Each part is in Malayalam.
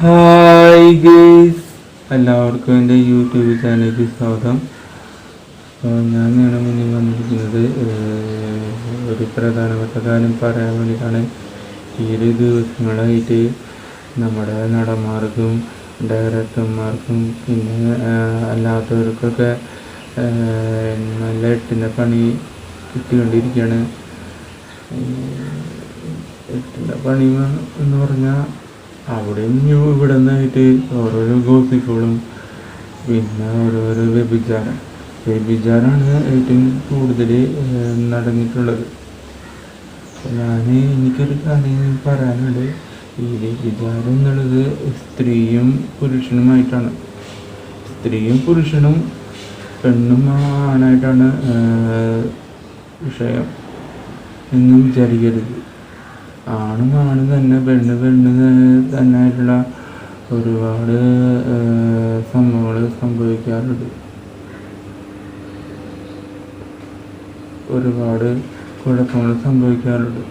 ഹായ് ഗേസ്, എല്ലാവർക്കും എൻ്റെ യൂട്യൂബ് ചാനലിലേക്ക് സ്വാഗതം. ഞാനാണ് മുന്നിൽ വന്നിരിക്കുന്നത്. ഒരു പ്രധാനപ്പെട്ട കാര്യം പറയാൻ വേണ്ടിയിട്ടാണ്. ഈ ഒരു ദിവസങ്ങളായിട്ട് നമ്മുടെ നടന്മാർക്കും ഡയറക്ടർമാർക്കും പിന്നെ അല്ലാത്തവർക്കൊക്കെ നല്ല എട്ടിൻ്റെ പണി കിട്ടിക്കൊണ്ടിരിക്കുകയാണ്. എട്ടിൻ്റെ പണി എന്ന് പറഞ്ഞാൽ അവിടെയും ഇവിടെ നിന്നായിട്ട് ഓരോരോ ഗോസിപ്പുകളും പിന്നെ ഓരോരോ വ്യഭിചാരമാണ് ഏറ്റവും കൂടുതൽ നടന്നിട്ടുള്ളത്. എനിക്കൊരു കാര്യം പറയാനുണ്ട്. ഈ വ്യഭിചാരം എന്നുള്ളത് സ്ത്രീയും പുരുഷനുമായിട്ടാണ്. സ്ത്രീയും പുരുഷനും പെണ്ണും ആണായിട്ടാണ് വിഷയം എന്നും വിചാരിക്കരുത്. ആണും തന്നെ പെണ്ണ് തന്നെ ആയിട്ടുള്ള ഒരുപാട് സംഭവങ്ങൾ സംഭവിക്കാറുണ്ട്. ഒരുപാട് കുഴപ്പങ്ങൾ സംഭവിക്കാറുണ്ട്.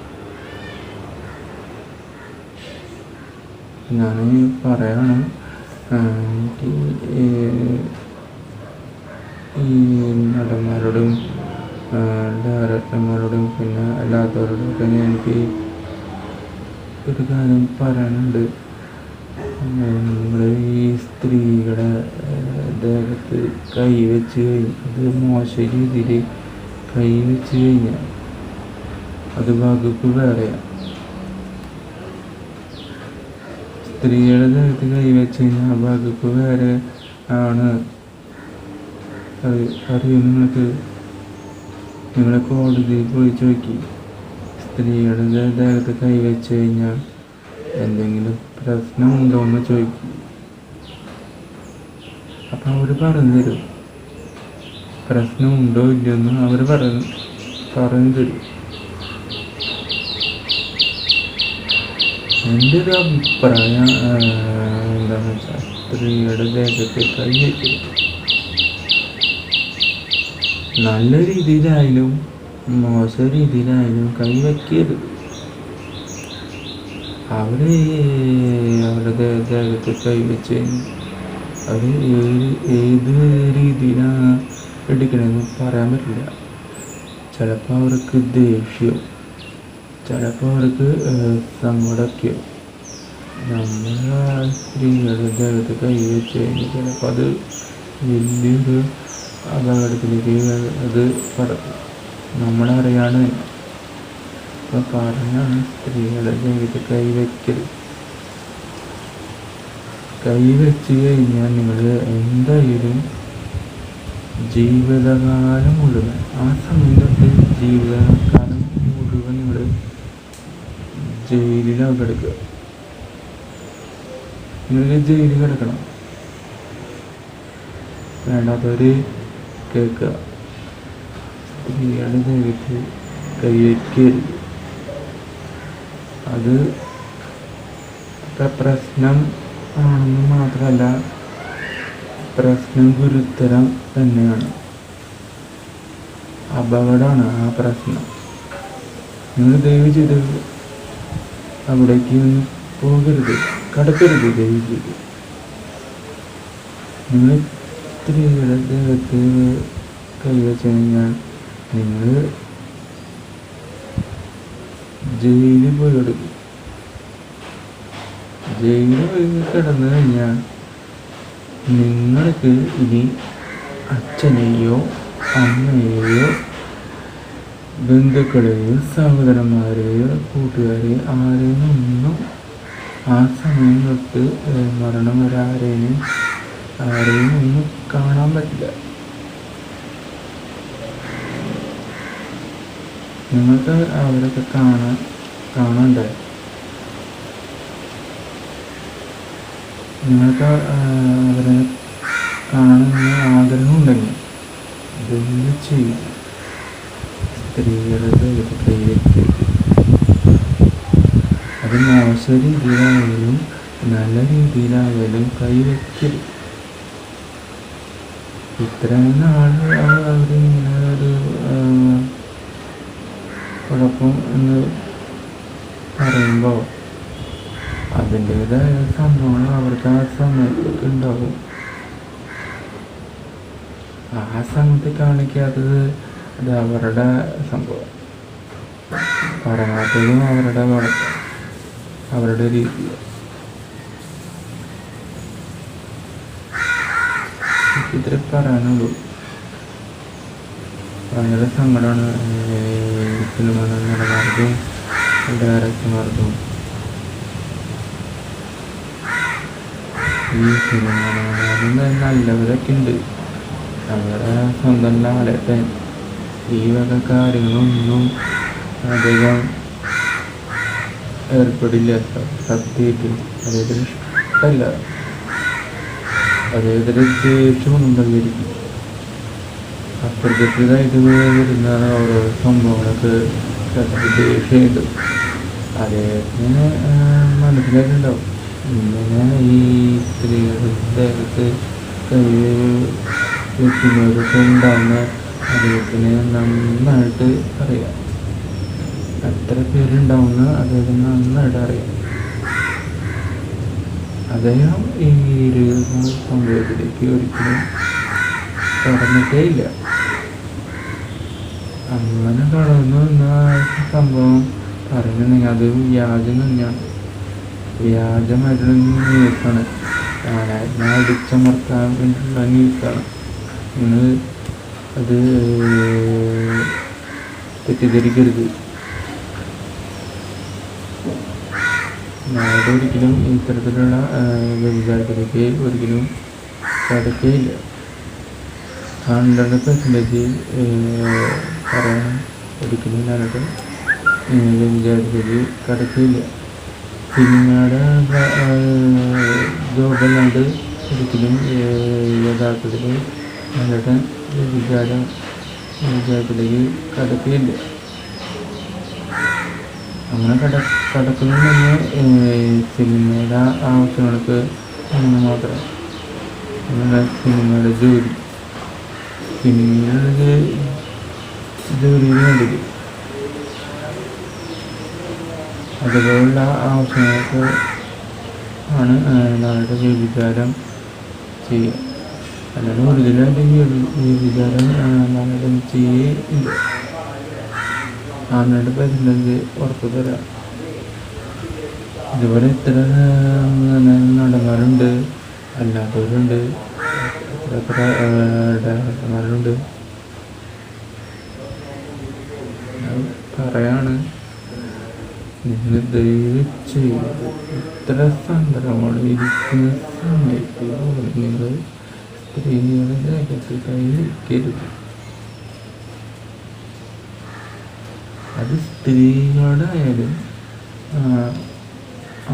ഞാൻ പറയാണ്, ഈ നടന്മാരോടും ഡയറക്ടർമാരോടും പിന്നെ അല്ലാത്തവരോടും ഒക്കെ എനിക്ക് ഒരു കാര്യം പറയാനുണ്ട്. നിങ്ങൾ ഈ സ്ത്രീകളുടെ ദേഹത്ത് കൈവച്ച് അത് മോശം രീതിയിൽ കൈവച്ച് കഴിഞ്ഞാൽ അത് വകുപ്പ് വേറെയാണ്. സ്ത്രീയുടെ ദേഹത്ത് കൈവച്ച് കഴിഞ്ഞാൽ വകുപ്പ് വേറെ ആണ്. അറിയും നിങ്ങൾക്ക്? നിങ്ങളെ കോടതിയിൽ പോയി ചോദിക്കി. സ്ത്രീകളുടെ ദേഹത്ത് കൈവച്ച് കഴിഞ്ഞാൽ എന്തെങ്കിലും പ്രശ്നമുണ്ടോ എന്ന് ചോദിക്കും. അപ്പം അവർ പറഞ്ഞു തരും. പ്രശ്നമുണ്ടോ ഇല്ലയെന്ന് അവർ പറഞ്ഞു തരും. എൻ്റെ ഒരു അഭിപ്രായം എന്താണെന്ന് വെച്ചാൽ, സ്ത്രീയുടെ ദേഹത്ത് കൈവയ്ക്കരുത്. നല്ല രീതിയിലായാലും മോശം രീതിയിലായാലും കൈവയ്ക്കരുത്. അവരുടെ ദേഹത്ത് കൈവച്ച് അത് ഏത് രീതിയിലാണ് എടുക്കണമെന്ന് പറയാൻ പറ്റില്ല. ചിലപ്പോൾ അവർക്ക് ദേഷ്യം, ചിലപ്പോൾ അവർക്ക് സങ്കടമൊക്കെ. നമ്മളെ സ്ത്രീകളുടെ ദേഹത്ത് കൈവച്ച് കഴിഞ്ഞാൽ ചിലപ്പോൾ അത് വലിയൊരു അപകടത്തിലേക്ക് അത് കടക്കും. നമ്മളറിയാണ്. അപ്പോൾ പറഞ്ഞാണ് സ്ത്രീകളുടെ ദേഹത്ത് കൈവയ്ക്കരുത്. കൈവച്ച് കഴിഞ്ഞാൽ നിങ്ങൾ എന്തായാലും ജീവിതകാലം മുഴുവൻ, ആ സമയത്തൊക്കെ ജീവിതകാലം മുഴുവൻ നിങ്ങൾ ജയിലിലാണ് കിടക്കുക. നിങ്ങൾ ജയിലിൽ കിടക്കണം. വേണ്ടാത്തവർ കേൾക്കുക. സ്ത്രീകളുടെ ദേഹത്ത് കൈവയ്ക്കരുത്. അത് പ്രശ്നം ആണെന്ന് മാത്രമല്ല, പ്രശ്നം ഗുരുതരം തന്നെയാണ്. അപകടമാണ് ആ പ്രശ്നം. നിങ്ങൾ ദയവ് ചെയ്ത് അവിടേക്ക് ഒന്നും പോകരുത്, കടക്കരുത്. ദയവ് ചെയ്ത് നിങ്ങൾ സ്ത്രീകളുടെ ദേഹത്ത് കൈവച്ച് കഴിഞ്ഞാൽ നിങ്ങൾ ജയിലിൽ പോയി കിടക്കും. ജയിലിൽ പോയി കിടന്നു കഴിഞ്ഞാൽ നിങ്ങൾക്ക് ഇനി അച്ഛനെയോ അമ്മയെയോ ബന്ധുക്കളെയോ സഹോദരന്മാരെയോ കൂട്ടുകാരെയോ ആരെയും ഒന്നും ആ സമയം തൊട്ട് മരണം വരെ ആരെയും ഒന്നും കാണാൻ പറ്റില്ല. നിങ്ങൾക്ക് അവരൊക്കെ കാണണ്ടേ? നിങ്ങൾക്ക് അവരെ കാണുന്ന ആഗ്രഹമുണ്ടെങ്കിൽ ഇതൊന്ന് ചെയ്യും. സ്ത്രീകളുടെ കൈവയ്ക്ക് അത് മോശം രീതിയിലായാലും നല്ല രീതിയിലായാലും കൈവയ്ക്കരുത്. ഇത്രയും നാൾ അവരിങ്ങനെ ഒരു കുഴപ്പം എന്ന് പറയുമ്പോൾ അതിൻ്റേതായ സംഭവങ്ങൾ അവർക്ക് ആ സമയത്തൊക്കെ ഉണ്ടാവും. ആ സമയത്ത് കാണിക്കാത്തത് അത് അവരുടെ സംഭവം, പറയാത്തതും അവരുടെ വളർച്ച, അവരുടെ രീതി. ഇത്രേ പറയാനുള്ളൂ. ഭയങ്കര സങ്കടമാണ് സിനിമ നടന്മാർക്കും ഡയറക്ടർമാർക്കും. ഈ സിനിമ നടന്മാരും നല്ലവരൊക്കെ ഉണ്ട്, നമ്മുടെ സ്വന്തം ലാലേട്ടൻ ഈ വക കാര്യങ്ങളൊന്നും അധികം ഏർപ്പെടില്ല. സത്യമായിട്ട് അദ്ദേഹത്തിന് ഇഷ്ടമല്ല, അദ്ദേഹത്തിന് ദേഷ്യമൊന്നും പരിഹരിക്കും. അപ്രതീക്ഷിതമായിട്ട് വരുന്ന ഓരോ സംഭവങ്ങളൊക്കെ ദേഷ്യമുണ്ട്. അദ്ദേഹത്തിന് മനസ്സിലായിട്ടുണ്ടാവും ഇങ്ങനെ ഈ സ്ത്രീകളുടെ ദേഹത്ത് വെക്കുന്നവരൊക്കെ ഉണ്ടാവുന്ന അദ്ദേഹത്തിന് നന്നായിട്ട് അറിയാം. എത്ര പേരുണ്ടാവുന്ന അദ്ദേഹത്തിന് നന്നായിട്ട് അറിയാം. അദ്ദേഹം ഈ ഒരു സംഭവത്തിലേക്ക് ഒരിക്കലും കടന്നിട്ടേ ഇല്ല. അങ്ങനെ കടന്നു എന്ന സംഭവം പറയുന്നുണ്ടെങ്കിൽ അത് വ്യാജം തന്നെയാണ്, വ്യാജമായിട്ടുള്ള ന്യൂസാണ്, ഞാനായിരുന്നു അടിച്ചമർത്താൻ വേണ്ടിയിട്ടുള്ള ന്യൂസാണ്. നിങ്ങൾ അത് തെറ്റിദ്ധരിക്കരുത്. നാട് ഒരിക്കലും ഇത്തരത്തിലുള്ള വ്യഭിചാരത്തിലേക്ക് ഒരിക്കലും കടക്കുകയില്ല. 100% പറയാൻ ഒരിക്കലും ഞാനത് വ്യഭിചാരത്തിലേക്ക് കടക്കുകയില്ല. സിനിമയുടെ ജോബല്ലാണ്ട് ഒരിക്കലും യഥാർത്ഥത്തിൽ ഞാനത് വ്യഭിചാരത്തിലേക്ക് കടക്കുകയില്ല. അങ്ങനെ കടക്കുന്നുണ്ടെങ്കിൽ സിനിമയുടെ ആവശ്യങ്ങൾക്ക് അങ്ങനെ മാത്രം. അങ്ങനെ സിനിമയുടെ സിനിമയുടെ ജോലിയിൽ വേണ്ടിയിട്ട് അതുപോലുള്ള ആവശ്യങ്ങൾക്ക് ആണ് നാളുടെ വ്യഭിചാരം ചെയ്യുക. അല്ലാണ്ട് ഒറിജിനലായിട്ട് വ്യഭിചാരം നാളുടെ ചെയ്യുകയില്ല. 100% ഉറപ്പ് തരാം. ഇതുപോലെ ഇത്ര നടന്മാരുണ്ട്, അല്ലാത്തവരുണ്ട്, എത്ര ഡയറക്ടർമാരുണ്ട്. പറയാണ്, നിങ്ങൾ ദയവ് ചെയ്ത് ഇത്ര സങ്കടമാണ് ഇരിക്കുന്ന സമയത്ത് നിങ്ങൾ സ്ത്രീകളുടെ ദേഹത്ത് കൈ വയ്ക്കരുത്. അത് സ്ത്രീകളുടെ ആയാലും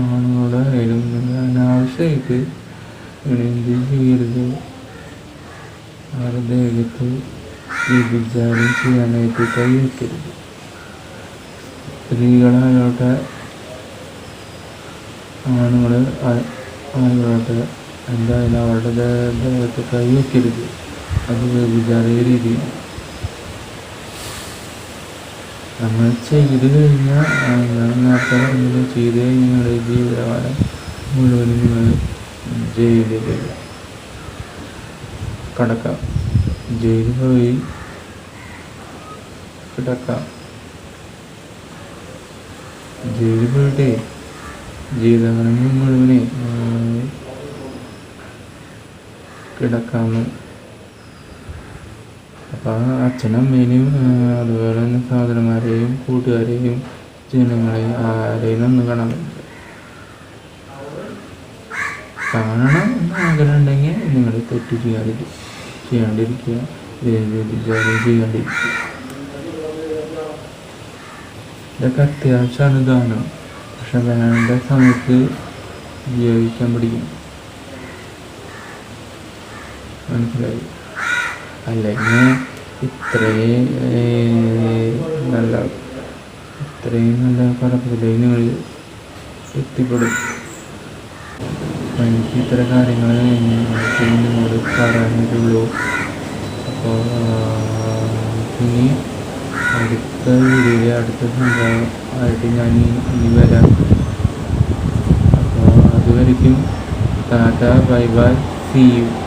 ആണുങ്ങളുടെ ആയാലും നിങ്ങൾ അനാവശ്യമായിട്ട് എന്ത് ചെയ്യരുത്. അവരുടെ ദേഹത്ത് വ്യഭിചാരം ചെയ്യാനായിട്ട് കൈ വയ്ക്കരുത്. സ്ത്രീകളായോട്ടെ ആണുങ്ങൾ ആയിക്കോട്ടെ, എന്തായാലും അവരുടെ ദേഹത്ത് കൈ വയ്ക്കരുത്. അത് വ്യഭിചാര രീതി. നമ്മൾ ചെയ്ത് കഴിഞ്ഞാൽ നേരത്തെ പറഞ്ഞത് ചെയ്ത് കഴിഞ്ഞാൽ നിങ്ങളുടെ ജീവിതകാലം മുഴുവനും നിങ്ങൾ ജയിലിൽ കടക്കാം, ജയിലിൽ പോയി കിടക്കാം. ജയിലിൽ പോയിട്ടേ ജീവിതകാലം മുഴുവനെ കിടക്കാമെന്ന്. അപ്പം അച്ഛനമ്മേനെയും അതുപോലെ തന്നെ സഹോദരന്മാരെയും കൂട്ടുകാരെയും ജനങ്ങളെയും ആരെയും ഒന്നും കാണാൻ കാണണം എന്ന് ആഗ്രഹം ഉണ്ടെങ്കിൽ നിങ്ങൾ തെറ്റ് ചെയ്യാണ്ടിരിക്കുക, വ്യഭിചാരം ചെയ്യാണ്ടിരിക്കുക. ഇതൊക്കെ അത്യാവശ്യമാണ് ദാനം. പക്ഷെ വേണ്ട സമയത്ത് ഉപയോഗിക്കാൻ പഠിക്കും. മനസ്സിലായി? അല്ലെങ്കിൽ ഇത്രയും നല്ല കടപ്പത്തിലേക്ക് നിങ്ങൾ എത്തിപ്പെടും. അപ്പം എനിക്ക് ഇത്ര കാര്യങ്ങൾ നിങ്ങളോട് പറയാനായിട്ടുള്ളൂ. അപ്പോൾ ഇനി അടുത്ത വീഡിയോയിൽ അടുത്ത സംഭവം ആയിട്ട് ഞാൻ ഇനി വരാം. അപ്പോൾ വിളിക്കും. Tata, bye bye, see U.